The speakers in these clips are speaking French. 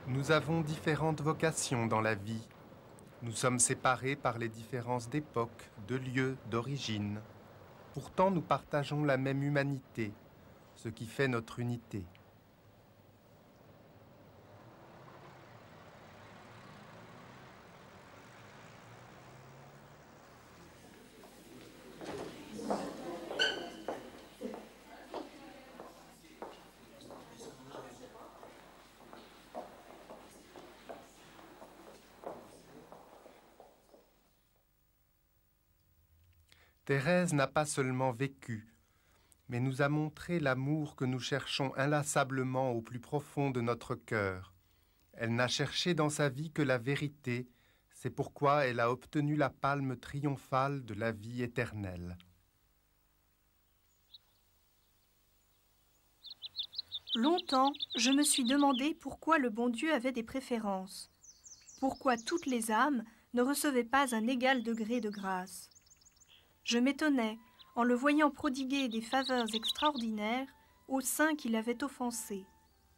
Nous avons différentes vocations dans la vie. Nous sommes séparés par les différences d'époque, de lieu, d'origine. Pourtant, nous partageons la même humanité, ce qui fait notre unité. Thérèse n'a pas seulement vécu, mais nous a montré l'amour que nous cherchons inlassablement au plus profond de notre cœur. Elle n'a cherché dans sa vie que la vérité, c'est pourquoi elle a obtenu la palme triomphale de la vie éternelle. Longtemps, je me suis demandé pourquoi le bon Dieu avait des préférences. Pourquoi toutes les âmes ne recevaient pas un égal degré de grâce. Je m'étonnais, en le voyant prodiguer des faveurs extraordinaires aux saints qu'il avait offensés,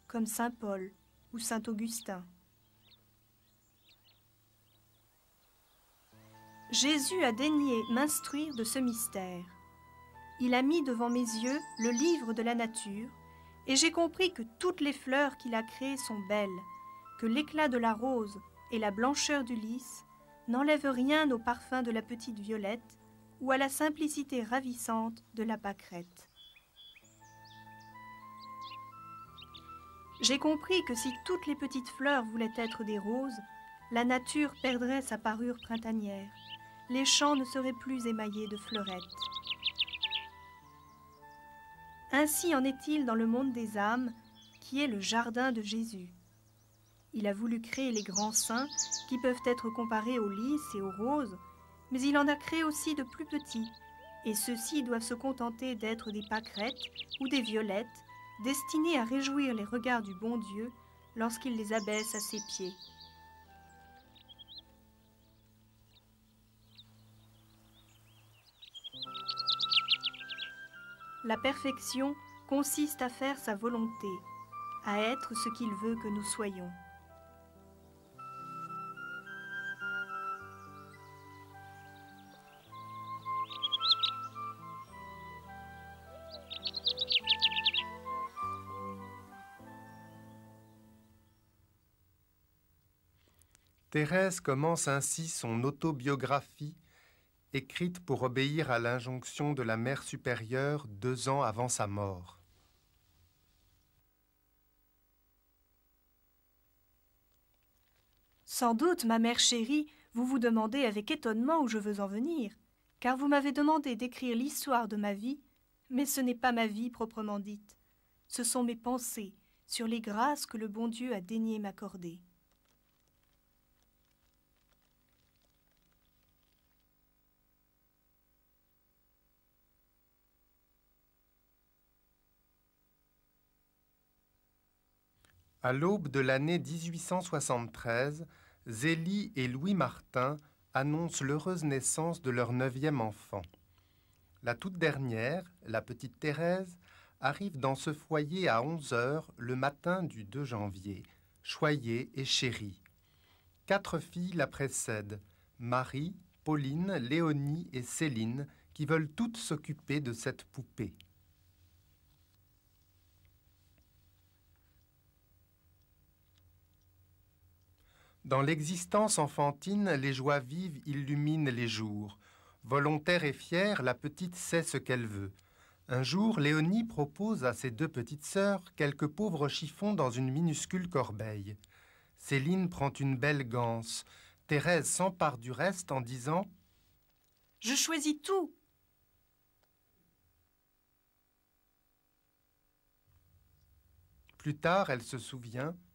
comme saint Paul ou saint Augustin. Jésus a daigné m'instruire de ce mystère. Il a mis devant mes yeux le livre de la nature, et j'ai compris que toutes les fleurs qu'il a créées sont belles, que l'éclat de la rose et la blancheur du lys n'enlèvent rien au parfum de la petite violette ou à la simplicité ravissante de la pâquerette. J'ai compris que si toutes les petites fleurs voulaient être des roses, la nature perdrait sa parure printanière, les champs ne seraient plus émaillés de fleurettes. Ainsi en est-il dans le monde des âmes, qui est le jardin de Jésus. Il a voulu créer les grands saints, qui peuvent être comparés aux lys et aux roses, mais il en a créé aussi de plus petits, et ceux-ci doivent se contenter d'être des pâquerettes ou des violettes, destinées à réjouir les regards du bon Dieu lorsqu'il les abaisse à ses pieds. La perfection consiste à faire sa volonté, à être ce qu'il veut que nous soyons. Thérèse commence ainsi son autobiographie, écrite pour obéir à l'injonction de la Mère supérieure 2 ans avant sa mort. Sans doute, ma mère chérie, vous vous demandez avec étonnement où je veux en venir, car vous m'avez demandé d'écrire l'histoire de ma vie, mais ce n'est pas ma vie proprement dite. Ce sont mes pensées sur les grâces que le bon Dieu a daigné m'accorder. À l'aube de l'année 1873, Zélie et Louis Martin annoncent l'heureuse naissance de leur 9e enfant. La toute dernière, la petite Thérèse, arrive dans ce foyer à 11 heures le matin du 2 janvier, choyée et chérie. 4 filles la précèdent, Marie, Pauline, Léonie et Céline, qui veulent toutes s'occuper de cette poupée. Dans l'existence enfantine, les joies vives illuminent les jours. Volontaire et fière, la petite sait ce qu'elle veut. Un jour, Léonie propose à ses 2 petites sœurs quelques pauvres chiffons dans une minuscule corbeille. Céline prend une belle ganse. Thérèse s'empare du reste en disant « Je choisis tout !» Plus tard, elle se souvient «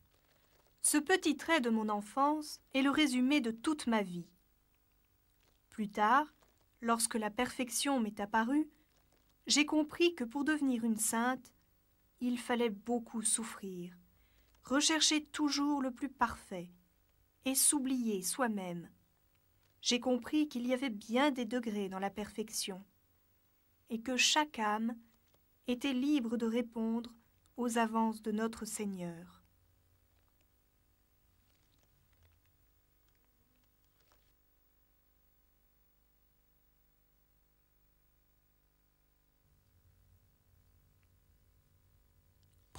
Ce petit trait de mon enfance est le résumé de toute ma vie. » Plus tard, lorsque la perfection m'est apparue, j'ai compris que pour devenir une sainte, il fallait beaucoup souffrir, rechercher toujours le plus parfait et s'oublier soi-même. J'ai compris qu'il y avait bien des degrés dans la perfection et que chaque âme était libre de répondre aux avances de notre Seigneur.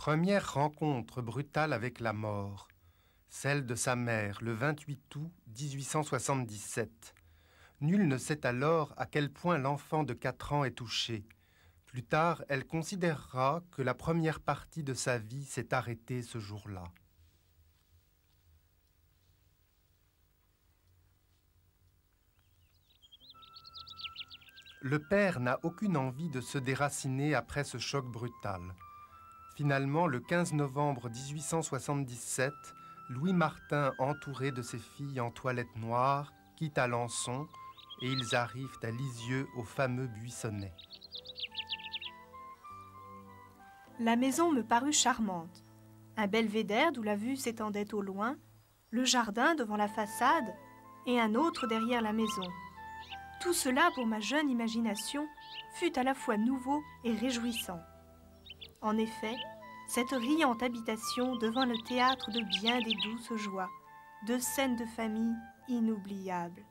Première rencontre brutale avec la mort, celle de sa mère le 28 août 1877. Nul ne sait alors à quel point l'enfant de 4 ans est touché. Plus tard, elle considérera que la première partie de sa vie s'est arrêtée ce jour-là. Le père n'a aucune envie de se déraciner après ce choc brutal. Finalement, le 15 novembre 1877, Louis Martin, entouré de ses filles en toilette noire, quitte Alençon et ils arrivent à Lisieux au fameux Buissonnet. La maison me parut charmante. Un belvédère d'où la vue s'étendait au loin, le jardin devant la façade et un autre derrière la maison. Tout cela, pour ma jeune imagination, fut à la fois nouveau et réjouissant. En effet, cette riante habitation devint le théâtre de bien des douces joies, de scènes de famille inoubliables.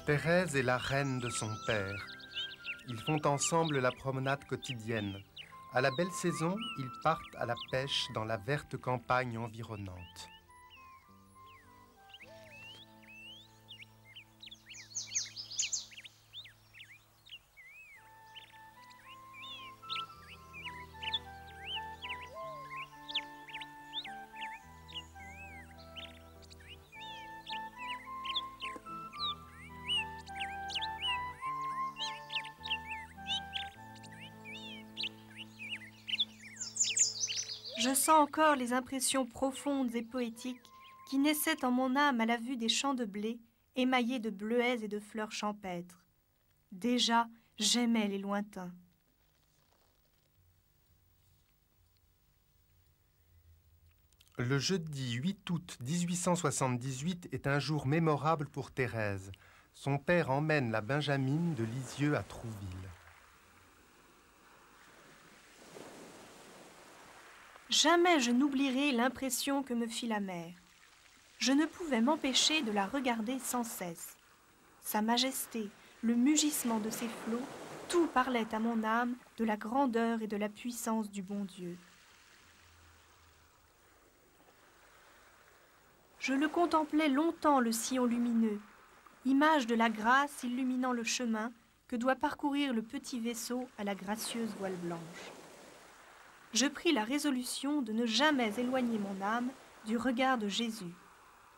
Thérèse est la reine de son père. Ils font ensemble la promenade quotidienne. À la belle saison, ils partent à la pêche dans la verte campagne environnante. Je sens encore les impressions profondes et poétiques qui naissaient en mon âme à la vue des champs de blé émaillés de bleuets et de fleurs champêtres. Déjà, j'aimais les lointains. Le jeudi 8 août 1878 est un jour mémorable pour Thérèse. Son père emmène la Benjamine de Lisieux à Trouville. Jamais je n'oublierai l'impression que me fit la mer. Je ne pouvais m'empêcher de la regarder sans cesse. Sa majesté, le mugissement de ses flots, tout parlait à mon âme de la grandeur et de la puissance du bon Dieu. Je le contemplais longtemps, le sillon lumineux, image de la grâce illuminant le chemin que doit parcourir le petit vaisseau à la gracieuse voile blanche. Je pris la résolution de ne jamais éloigner mon âme du regard de Jésus,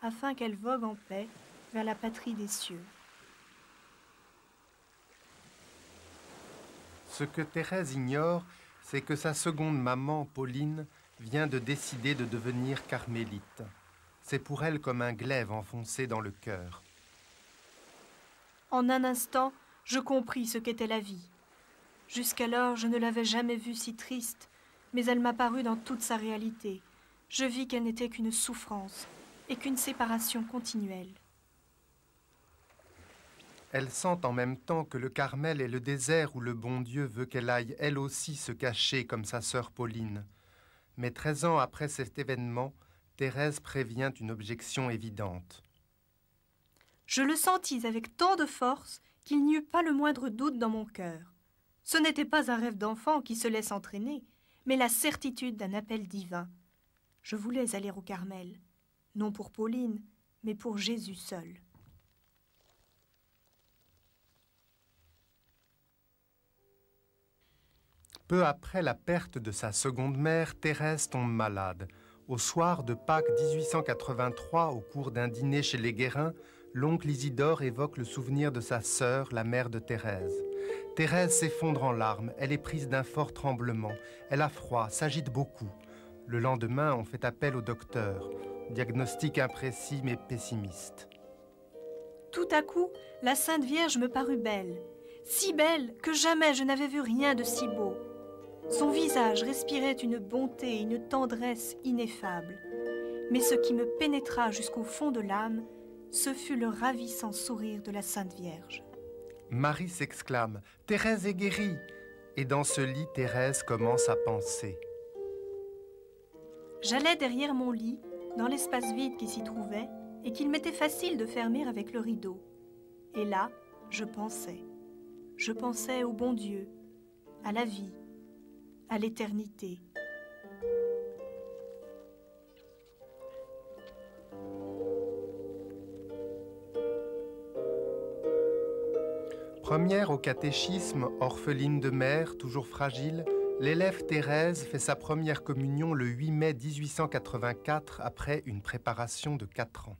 afin qu'elle vogue en paix vers la patrie des cieux. Ce que Thérèse ignore, c'est que sa seconde maman, Pauline, vient de décider de devenir carmélite. C'est pour elle comme un glaive enfoncé dans le cœur. En un instant, je compris ce qu'était la vie. Jusqu'alors, je ne l'avais jamais vue si triste, mais elle m'apparut dans toute sa réalité. Je vis qu'elle n'était qu'une souffrance et qu'une séparation continuelle. Elle sent en même temps que le Carmel est le désert où le bon Dieu veut qu'elle aille elle aussi se cacher comme sa sœur Pauline. Mais 13 ans après cet événement, Thérèse prévient une objection évidente. Je le sentis avec tant de force qu'il n'y eut pas le moindre doute dans mon cœur. Ce n'était pas un rêve d'enfant qui se laisse entraîner, mais la certitude d'un appel divin. Je voulais aller au Carmel, non pour Pauline, mais pour Jésus seul. Peu après la perte de sa seconde mère, Thérèse tombe malade. Au soir de Pâques 1883, au cours d'un dîner chez les Guérins, l'oncle Isidore évoque le souvenir de sa sœur, la mère de Thérèse. Thérèse s'effondre en larmes, elle est prise d'un fort tremblement. Elle a froid, s'agite beaucoup. Le lendemain, on fait appel au docteur. Diagnostic imprécis mais pessimiste. Tout à coup, la Sainte Vierge me parut belle, si belle que jamais je n'avais vu rien de si beau. Son visage respirait une bonté et une tendresse ineffables. Mais ce qui me pénétra jusqu'au fond de l'âme, ce fut le ravissant sourire de la Sainte Vierge. Marie s'exclame « Thérèse est guérie !» Et dans ce lit, Thérèse commence à penser. J'allais derrière mon lit, dans l'espace vide qui s'y trouvait, et qu'il m'était facile de fermer avec le rideau. Et là, je pensais. Je pensais au bon Dieu, à la vie, à l'éternité. Première au catéchisme, orpheline de mère, toujours fragile, l'élève Thérèse fait sa première communion le 8 mai 1884 après une préparation de 4 ans.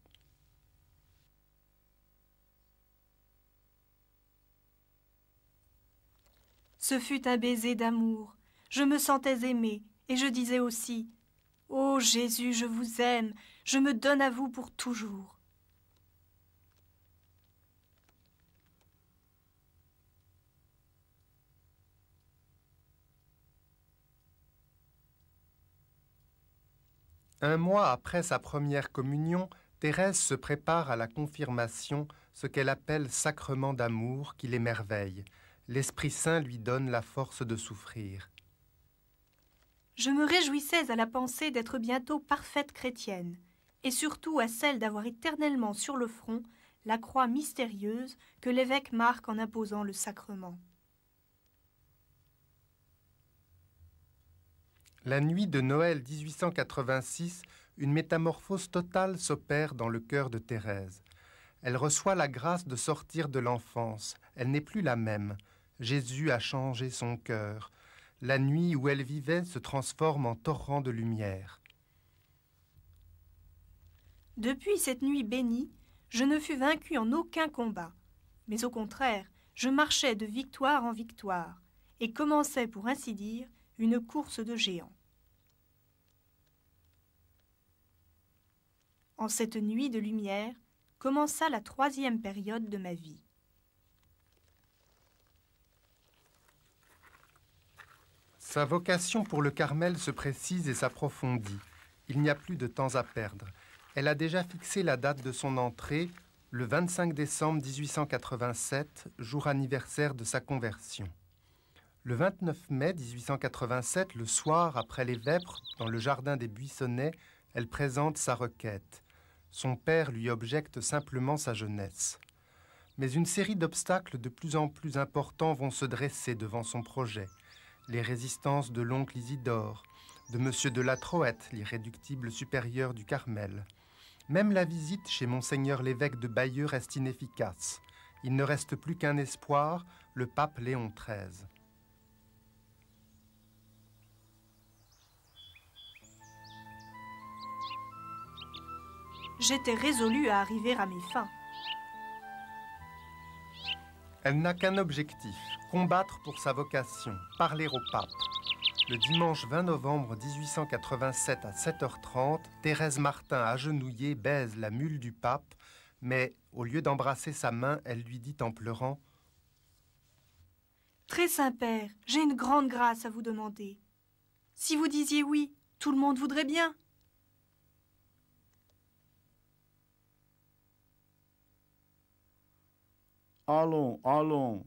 Ce fut un baiser d'amour. Je me sentais aimée et je disais aussi « Ô Jésus, je vous aime, je me donne à vous pour toujours. » Un mois après sa première communion, Thérèse se prépare à la confirmation, ce qu'elle appelle sacrement d'amour qui l'émerveille. L'Esprit Saint lui donne la force de souffrir. Je me réjouissais à la pensée d'être bientôt parfaite chrétienne, et surtout à celle d'avoir éternellement sur le front la croix mystérieuse que l'évêque marque en imposant le sacrement. La nuit de Noël 1886, une métamorphose totale s'opère dans le cœur de Thérèse. Elle reçoit la grâce de sortir de l'enfance. Elle n'est plus la même. Jésus a changé son cœur. La nuit où elle vivait se transforme en torrent de lumière. Depuis cette nuit bénie, je ne fus vaincue en aucun combat, mais au contraire, je marchais de victoire en victoire et commençais, pour ainsi dire, une course de géants. En cette nuit de lumière commença la 3e période de ma vie. Sa vocation pour le Carmel se précise et s'approfondit. Il n'y a plus de temps à perdre. Elle a déjà fixé la date de son entrée, le 25 décembre 1887, jour anniversaire de sa conversion. Le 29 mai 1887, le soir, après les vêpres, dans le jardin des Buissonnets, elle présente sa requête. Son père lui objecte simplement sa jeunesse. Mais une série d'obstacles de plus en plus importants vont se dresser devant son projet. Les résistances de l'oncle Isidore, de M. de la Troette, l'irréductible supérieur du Carmel. Même la visite chez Monseigneur l'évêque de Bayeux reste inefficace. Il ne reste plus qu'un espoir, le pape Léon XIII. J'étais résolue à arriver à mes fins. Elle n'a qu'un objectif, combattre pour sa vocation, parler au pape. Le dimanche 20 novembre 1887 à 7h30, Thérèse Martin, agenouillée, baise la mule du pape, mais au lieu d'embrasser sa main, elle lui dit en pleurant « Très Saint-Père, j'ai une grande grâce à vous demander. Si vous disiez oui, tout le monde voudrait bien. » Allons, allons,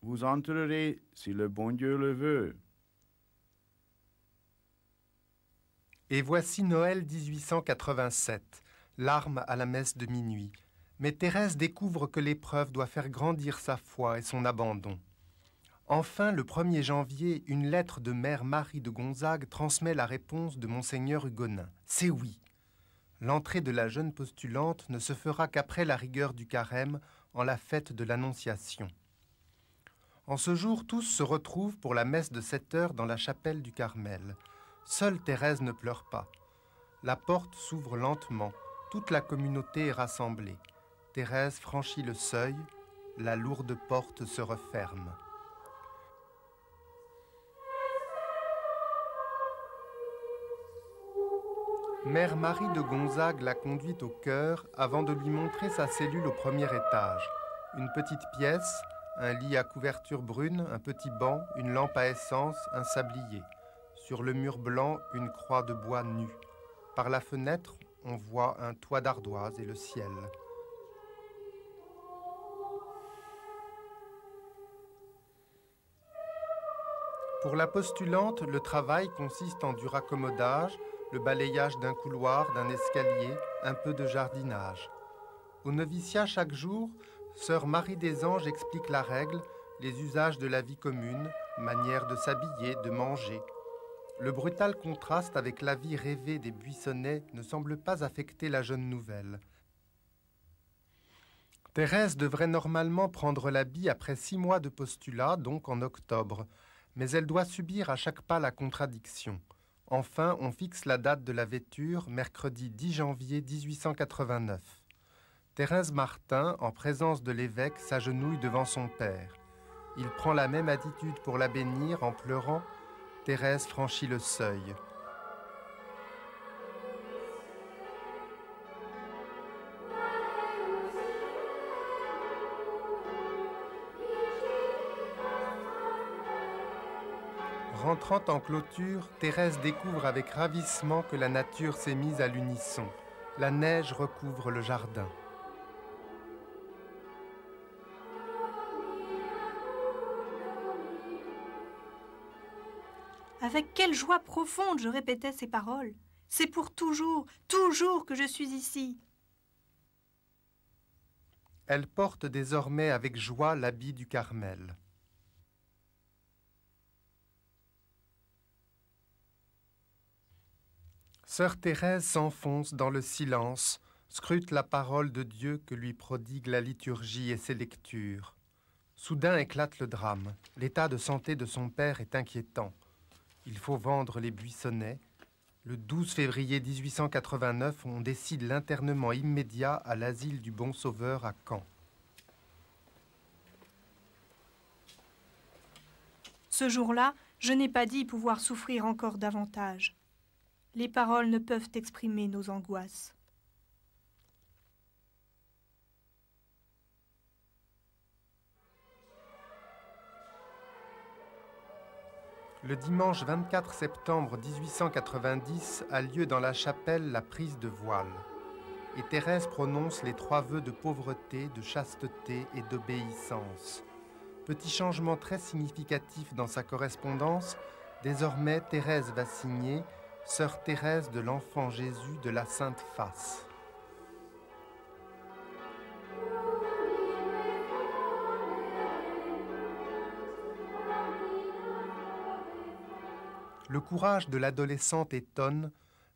vous entrerez si le bon Dieu le veut. Et voici Noël 1887, larmes à la messe de minuit. Mais Thérèse découvre que l'épreuve doit faire grandir sa foi et son abandon. Enfin, le 1er janvier, une lettre de mère Marie de Gonzague transmet la réponse de Monseigneur Hugonin. C'est oui. L'entrée de la jeune postulante ne se fera qu'après la rigueur du carême, en la fête de l'Annonciation. En ce jour, tous se retrouvent pour la messe de 7 heures dans la chapelle du Carmel. Seule Thérèse ne pleure pas. La porte s'ouvre lentement. Toute la communauté est rassemblée. Thérèse franchit le seuil. La lourde porte se referme. Mère Marie de Gonzague l'a conduite au chœur avant de lui montrer sa cellule au 1er étage. Une petite pièce, un lit à couverture brune, un petit banc, une lampe à essence, un sablier. Sur le mur blanc, une croix de bois nue. Par la fenêtre, on voit un toit d'ardoise et le ciel. Pour la postulante, le travail consiste en du raccommodage, le balayage d'un couloir, d'un escalier, un peu de jardinage. Au noviciat chaque jour, sœur Marie des Anges explique la règle, les usages de la vie commune, manière de s'habiller, de manger. Le brutal contraste avec la vie rêvée des Buissonnets ne semble pas affecter la jeune nouvelle. Thérèse devrait normalement prendre l'habit après 6 mois de postulat, donc en octobre, mais elle doit subir à chaque pas la contradiction. Enfin, on fixe la date de la vêture, mercredi 10 janvier 1889. Thérèse Martin, en présence de l'évêque, s'agenouille devant son père. Il prend la même attitude pour la bénir en pleurant. Thérèse franchit le seuil. Rentrant en clôture, Thérèse découvre avec ravissement que la nature s'est mise à l'unisson. La neige recouvre le jardin. Avec quelle joie profonde je répétais ces paroles. C'est pour toujours, toujours que je suis ici. Elle porte désormais avec joie l'habit du Carmel. Sœur Thérèse s'enfonce dans le silence, scrute la parole de Dieu que lui prodigue la liturgie et ses lectures. Soudain éclate le drame. L'état de santé de son père est inquiétant. Il faut vendre les Buissonnets. Le 12 février 1889, on décide l'internement immédiat à l'asile du Bon Sauveur à Caen. Ce jour-là, je n'ai pas dit pouvoir souffrir encore davantage. Les paroles ne peuvent exprimer nos angoisses. Le dimanche 24 septembre 1890 a lieu dans la chapelle la prise de voile. Et Thérèse prononce les 3 vœux de pauvreté, de chasteté et d'obéissance. Petit changement très significatif dans sa correspondance, désormais Thérèse va signer « Sœur Thérèse de l'Enfant Jésus de la Sainte Face ». Le courage de l'adolescente étonne,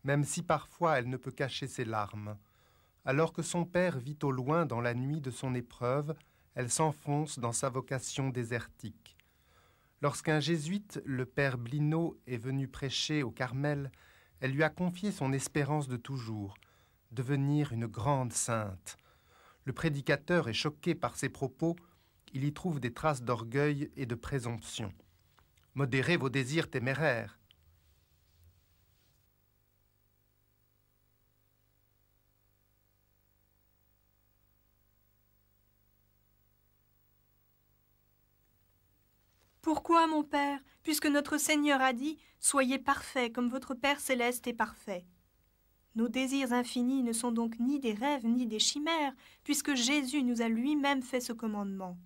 même si parfois elle ne peut cacher ses larmes. Alors que son père vit au loin dans la nuit de son épreuve, elle s'enfonce dans sa vocation désertique. Lorsqu'un jésuite, le père Blinot, est venu prêcher au Carmel, elle lui a confié son espérance de toujours, devenir une grande sainte. Le prédicateur est choqué par ses propos, il y trouve des traces d'orgueil et de présomption. « Modérez vos désirs téméraires ». Pourquoi, mon Père, puisque notre Seigneur a dit « Soyez parfaits comme votre Père céleste est parfait ». Nos désirs infinis ne sont donc ni des rêves ni des chimères, puisque Jésus nous a lui-même fait ce commandement.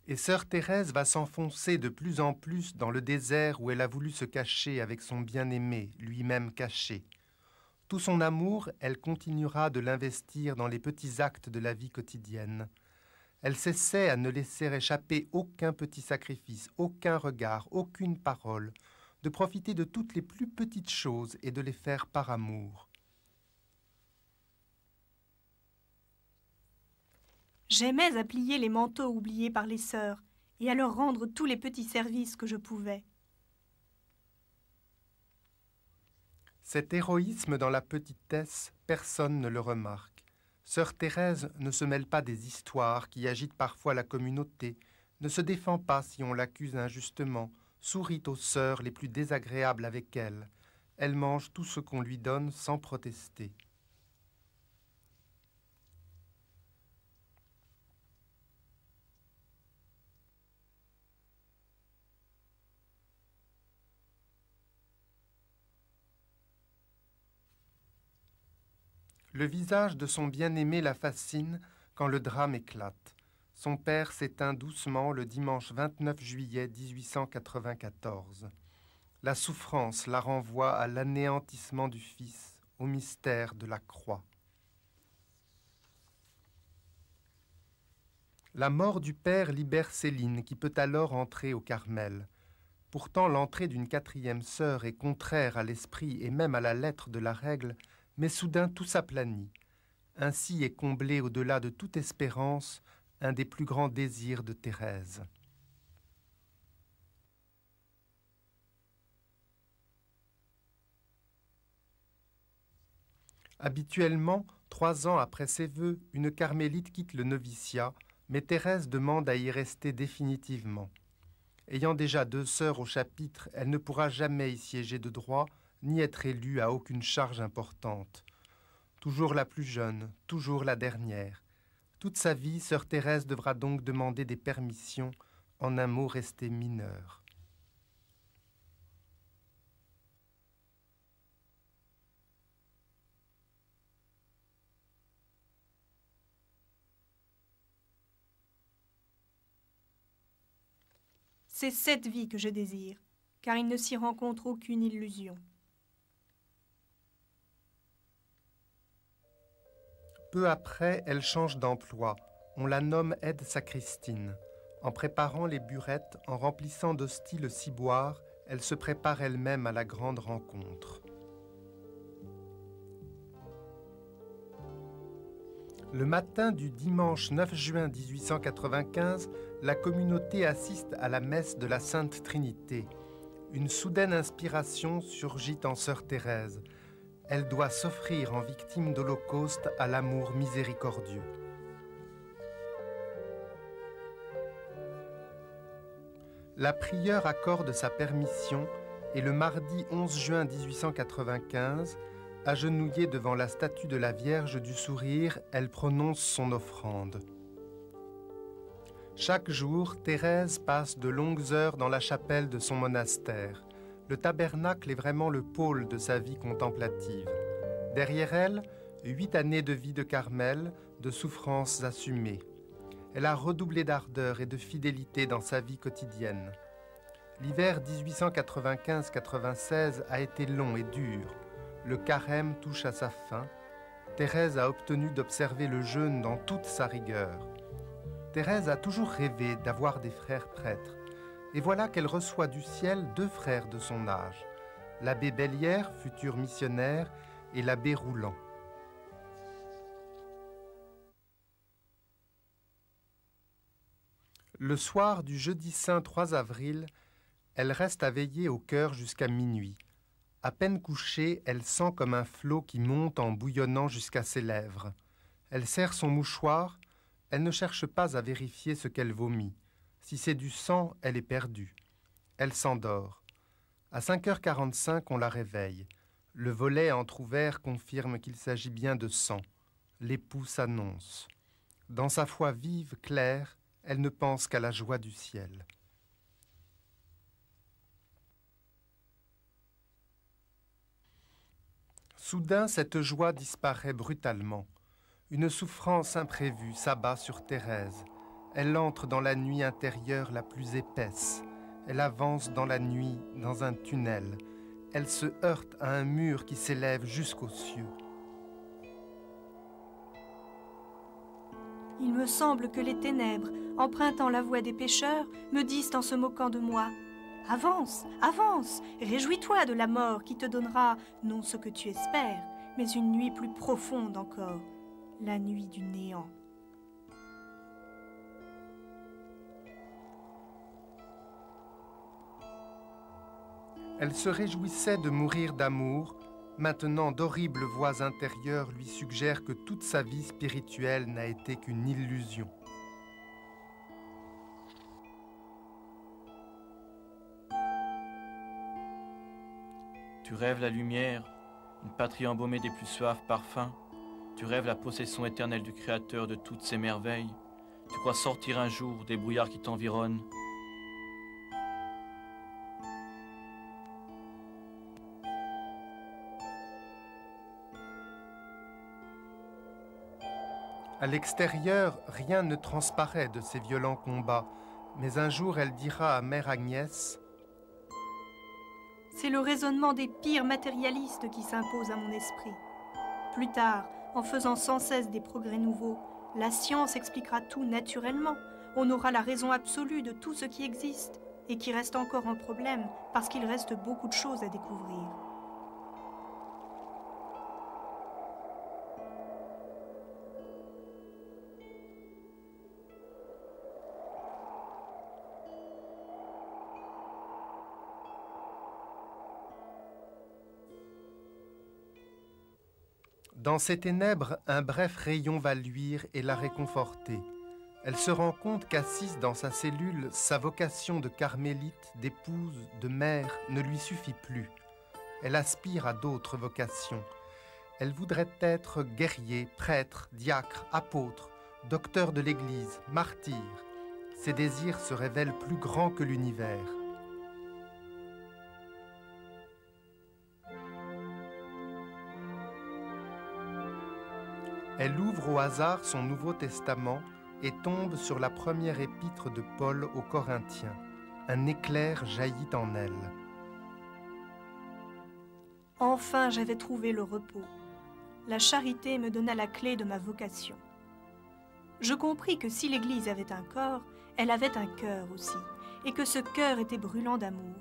Et sœur Thérèse va s'enfoncer de plus en plus dans le désert où elle a voulu se cacher avec son bien-aimé, lui-même caché. Tout son amour, elle continuera de l'investir dans les petits actes de la vie quotidienne. Elle s'essaie à ne laisser échapper aucun petit sacrifice, aucun regard, aucune parole, de profiter de toutes les plus petites choses et de les faire par amour. J'aimais à plier les manteaux oubliés par les sœurs et à leur rendre tous les petits services que je pouvais. Cet héroïsme dans la petitesse, personne ne le remarque. Sœur Thérèse ne se mêle pas des histoires qui agitent parfois la communauté, ne se défend pas si on l'accuse injustement, sourit aux sœurs les plus désagréables avec elle. Elle mange tout ce qu'on lui donne sans protester. Le visage de son bien-aimé la fascine quand le drame éclate. Son père s'éteint doucement le dimanche 29 juillet 1894. La souffrance la renvoie à l'anéantissement du fils, au mystère de la croix. La mort du père libère Céline, qui peut alors entrer au Carmel. Pourtant, l'entrée d'une quatrième sœur est contraire à l'esprit et même à la lettre de la règle, mais soudain tout s'aplanit. Ainsi est comblé au-delà de toute espérance un des plus grands désirs de Thérèse. Habituellement, 3 ans après ses vœux, une carmélite quitte le noviciat, mais Thérèse demande à y rester définitivement. Ayant déjà 2 sœurs au chapitre, elle ne pourra jamais y siéger de droit, ni être élue à aucune charge importante. Toujours la plus jeune, toujours la dernière. Toute sa vie, sœur Thérèse devra donc demander des permissions, en un mot rester mineure. C'est cette vie que je désire, car il ne s'y rencontre aucune illusion. Peu après, elle change d'emploi. On la nomme aide-sacristine. En préparant les burettes, en remplissant d'hosties le ciboire, elle se prépare elle-même à la grande rencontre. Le matin du dimanche 9 juin 1895, la communauté assiste à la messe de la Sainte Trinité. Une soudaine inspiration surgit en sœur Thérèse. Elle doit s'offrir en victime d'Holocauste à l'amour miséricordieux. La prieure accorde sa permission et le mardi 11 juin 1895, agenouillée devant la statue de la Vierge du Sourire, elle prononce son offrande. Chaque jour, Thérèse passe de longues heures dans la chapelle de son monastère. Le tabernacle est vraiment le pôle de sa vie contemplative. Derrière elle, 8 années de vie de Carmel, de souffrances assumées. Elle a redoublé d'ardeur et de fidélité dans sa vie quotidienne. L'hiver 1895-96 a été long et dur. Le carême touche à sa fin. Thérèse a obtenu d'observer le jeûne dans toute sa rigueur. Thérèse a toujours rêvé d'avoir des frères prêtres. Et voilà qu'elle reçoit du ciel 2 frères de son âge, l'abbé Bellière, futur missionnaire, et l'abbé Rouland. Le soir du jeudi saint 3 avril, elle reste à veiller au cœur jusqu'à minuit. À peine couchée, elle sent comme un flot qui monte en bouillonnant jusqu'à ses lèvres. Elle serre son mouchoir, elle ne cherche pas à vérifier ce qu'elle vomit. Si c'est du sang, elle est perdue. Elle s'endort. À 5h45, on la réveille. Le volet entrouvert confirme qu'il s'agit bien de sang. L'époux s'annonce. Dans sa foi vive, claire, elle ne pense qu'à la joie du ciel. Soudain, cette joie disparaît brutalement. Une souffrance imprévue s'abat sur Thérèse. Elle entre dans la nuit intérieure la plus épaisse. Elle avance dans la nuit, dans un tunnel. Elle se heurte à un mur qui s'élève jusqu'aux cieux. Il me semble que les ténèbres, empruntant la voie des pécheurs, me disent en se moquant de moi « Avance, avance, réjouis-toi de la mort qui te donnera non ce que tu espères, mais une nuit plus profonde encore, la nuit du néant. » Elle se réjouissait de mourir d'amour. Maintenant, d'horribles voix intérieures lui suggèrent que toute sa vie spirituelle n'a été qu'une illusion. Tu rêves la lumière, une patrie embaumée des plus suaves parfums. Tu rêves la possession éternelle du Créateur de toutes ces merveilles. Tu crois sortir un jour des brouillards qui t'environnent. À l'extérieur, rien ne transparaît de ces violents combats, mais un jour elle dira à Mère Agnès: C'est le raisonnement des pires matérialistes qui s'impose à mon esprit. Plus tard, en faisant sans cesse des progrès nouveaux, la science expliquera tout naturellement. On aura la raison absolue de tout ce qui existe et qui reste encore un problème parce qu'il reste beaucoup de choses à découvrir. Dans ces ténèbres, un bref rayon va luire et la réconforter. Elle se rend compte qu'assise dans sa cellule, sa vocation de carmélite, d'épouse, de mère ne lui suffit plus. Elle aspire à d'autres vocations. Elle voudrait être guerrier, prêtre, diacre, apôtre, docteur de l'Église, martyr. Ses désirs se révèlent plus grands que l'univers. Elle ouvre au hasard son Nouveau Testament et tombe sur la première épître de Paul aux Corinthiens. Un éclair jaillit en elle. Enfin, j'avais trouvé le repos. La charité me donna la clé de ma vocation. Je compris que si l'Église avait un corps, elle avait un cœur aussi, et que ce cœur était brûlant d'amour.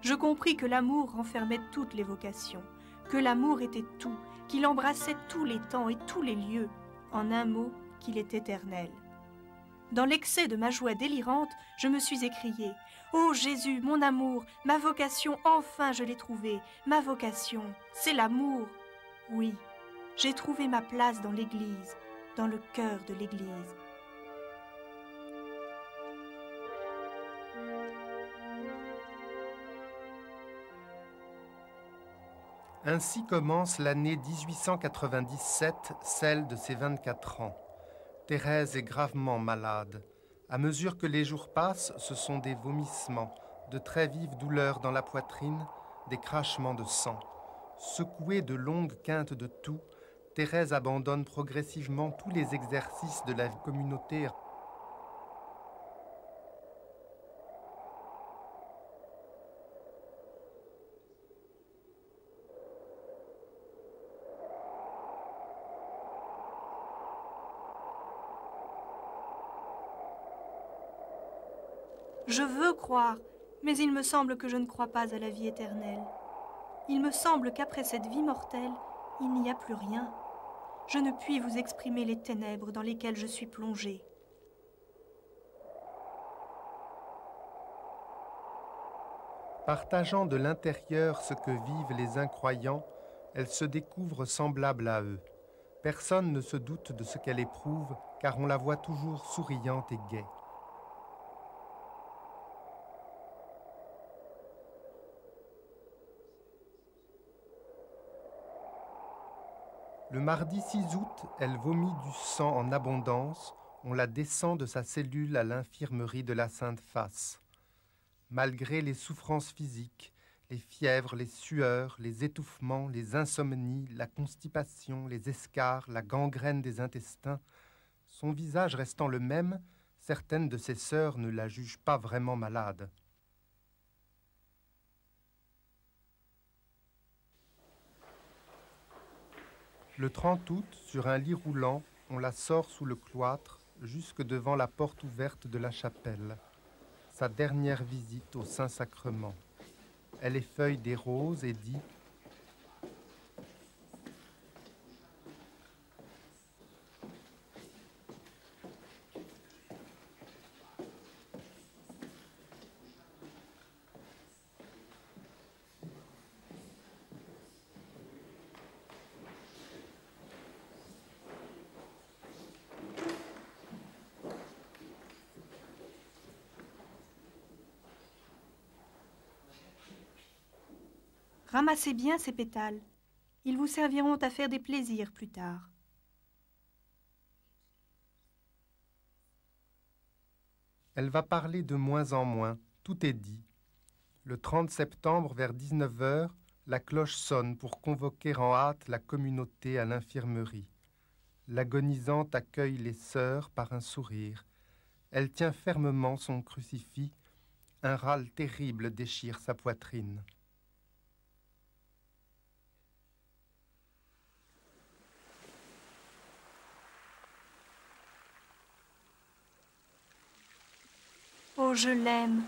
Je compris que l'amour renfermait toutes les vocations, que l'amour était tout, qu'il embrassait tous les temps et tous les lieux, en un mot, qu'il est éternel. Dans l'excès de ma joie délirante, je me suis écriée « Ô Jésus, mon amour, ma vocation, enfin je l'ai trouvée. Ma vocation, c'est l'amour. Oui, j'ai trouvé ma place dans l'Église, dans le cœur de l'Église. » Ainsi commence l'année 1897, celle de ses 24 ans. Thérèse est gravement malade. À mesure que les jours passent, ce sont des vomissements, de très vives douleurs dans la poitrine, des crachements de sang. Secouée de longues quintes de toux, Thérèse abandonne progressivement tous les exercices de la vie communautaire. Je veux croire, mais il me semble que je ne crois pas à la vie éternelle. Il me semble qu'après cette vie mortelle, il n'y a plus rien. Je ne puis vous exprimer les ténèbres dans lesquelles je suis plongée. Partageant de l'intérieur ce que vivent les incroyants, elle se découvre semblable à eux. Personne ne se doute de ce qu'elle éprouve, car on la voit toujours souriante et gaie. Le mardi 6 août, elle vomit du sang en abondance. On la descend de sa cellule à l'infirmerie de la Sainte-Face. Malgré les souffrances physiques, les fièvres, les sueurs, les étouffements, les insomnies, la constipation, les escarres, la gangrène des intestins, son visage restant le même, certaines de ses sœurs ne la jugent pas vraiment malade. Le 30 août, sur un lit roulant, on la sort sous le cloître, jusque devant la porte ouverte de la chapelle. Sa dernière visite au Saint-Sacrement. Elle effeuille des roses et dit: Ramassez bien ces pétales. Ils vous serviront à faire des plaisirs plus tard. Elle va parler de moins en moins, tout est dit. Le 30 septembre, vers 19h, la cloche sonne pour convoquer en hâte la communauté à l'infirmerie. L'agonisante accueille les sœurs par un sourire. Elle tient fermement son crucifix. Un râle terrible déchire sa poitrine. Oh, je l'aime.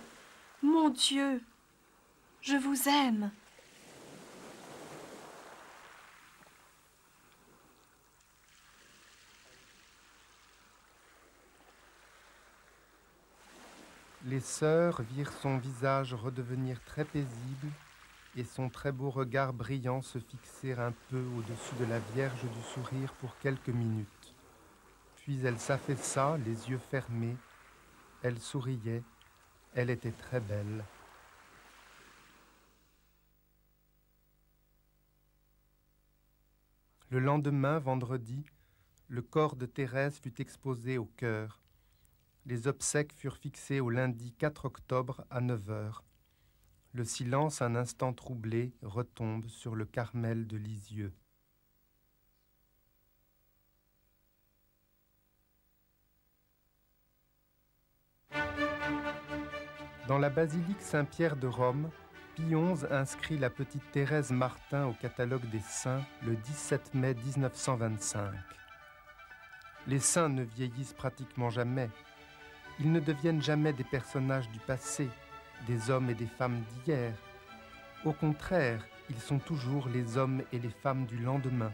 Mon Dieu, je vous aime. Les sœurs virent son visage redevenir très paisible et son très beau regard brillant se fixer un peu au-dessus de la Vierge du Sourire pour quelques minutes. Puis elle s'affaissa, les yeux fermés. Elle souriait. Elle était très belle. Le lendemain, vendredi, le corps de Thérèse fut exposé au chœur. Les obsèques furent fixées au lundi 4 octobre à 9 heures. Le silence, un instant troublé, retombe sur le Carmel de Lisieux. Dans la basilique Saint-Pierre de Rome, Pie XI inscrit la petite Thérèse Martin au catalogue des saints le 17 mai 1925. Les saints ne vieillissent pratiquement jamais. Ils ne deviennent jamais des personnages du passé, des hommes et des femmes d'hier. Au contraire, ils sont toujours les hommes et les femmes du lendemain,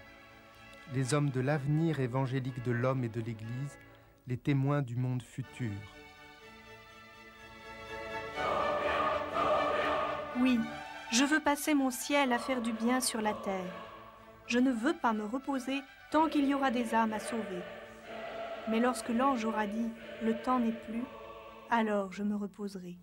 les hommes de l'avenir évangélique de l'homme et de l'Église, les témoins du monde futur. Oui, je veux passer mon ciel à faire du bien sur la terre. Je ne veux pas me reposer tant qu'il y aura des âmes à sauver. Mais lorsque l'ange aura dit « le temps n'est plus », alors je me reposerai.